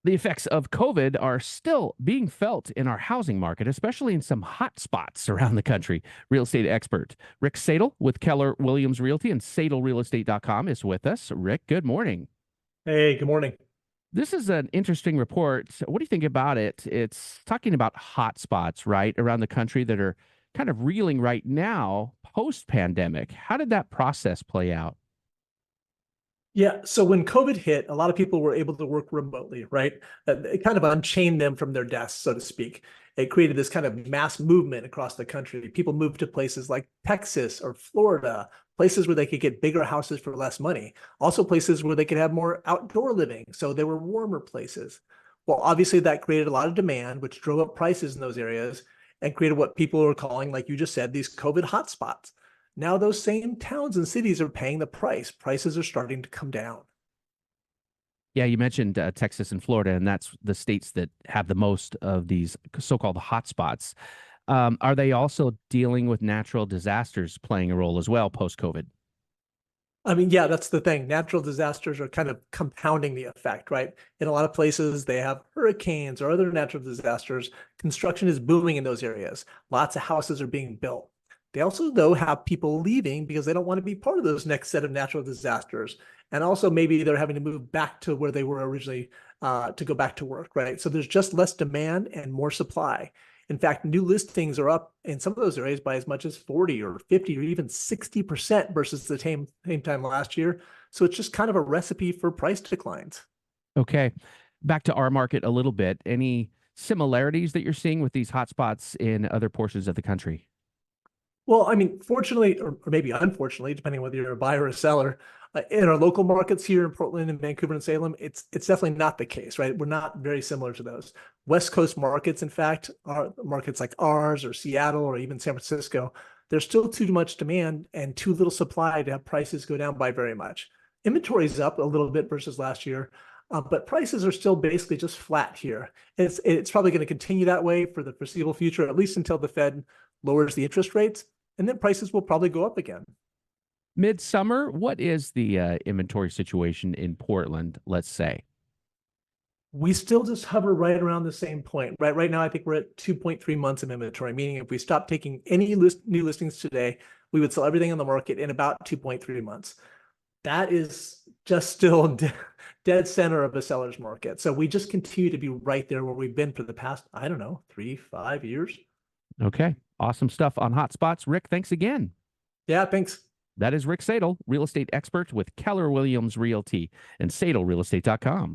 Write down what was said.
The effects of COVID are still being felt in our housing market, especially in some hot spots around the country. Real estate expert Rick Sadle with Keller Williams Realty and SadleRealEstate.com is with us. Rick, good morning. Hey, good morning. This is an interesting report. What do you think about it? It's talking about hot spots, right, around the country that are kind of reeling right now post pandemic. How did that process play out? Yeah, so when COVID hit, a lot of people were able to work remotely, right? It kind of unchained them from their desks, so to speak. It created this kind of mass movement across the country. People moved to places like Texas or Florida, places where they could get bigger houses for less money. Also places where they could have more outdoor living, so they were warmer places. Well, obviously that created a lot of demand, which drove up prices in those areas and created what people are calling, like you just said, these COVID hotspots. Now those same towns and cities are paying the price. Prices are starting to come down. Yeah, you mentioned Texas and Florida, and that's the states that have the most of these so-called hotspots. Are they also dealing with natural disasters playing a role as well post COVID? I mean, yeah, that's the thing. Natural disasters are kind of compounding the effect, right? In a lot of places, they have hurricanes or other natural disasters. Construction is booming in those areas. Lots of houses are being built. They also, though, have people leaving because they don't want to be part of those next set of natural disasters. And also, maybe they're having to move back to where they were originally to go back to work, right? So there's just less demand and more supply. In fact, new listings are up in some of those areas by as much as 40 or 50 or even 60% versus the same time last year. So it's just kind of a recipe for price declines. Okay, back to our market a little bit. Any similarities that you're seeing with these hotspots in other portions of the country? Well, I mean, fortunately, or maybe unfortunately, depending on whether you're a buyer or a seller, in our local markets here in Portland and Vancouver and Salem, it's definitely not the case, right? We're not very similar to those. West Coast markets, in fact, are markets like ours or Seattle or even San Francisco. There's still too much demand and too little supply to have prices go down by very much. Inventory is up a little bit versus last year, but prices are still basically just flat here. It's probably going to continue that way for the foreseeable future, at least until the Fed lowers the interest rates, and then prices will probably go up again. Midsummer, what is the inventory situation in Portland, let's say? We still just hover right around the same point. Right now, I think we're at 2.3 months of inventory, meaning if we stop taking any new listings today, we would sell everything on the market in about 2.3 months. That is just still dead center of a seller's market. So we just continue to be right there where we've been for the past, I don't know, 3, 5 years. Okay, awesome stuff on hotspots. Rick, thanks again. Yeah, thanks. That is Rick Sadle, real estate expert with Keller Williams Realty and SadleRealEstate.com.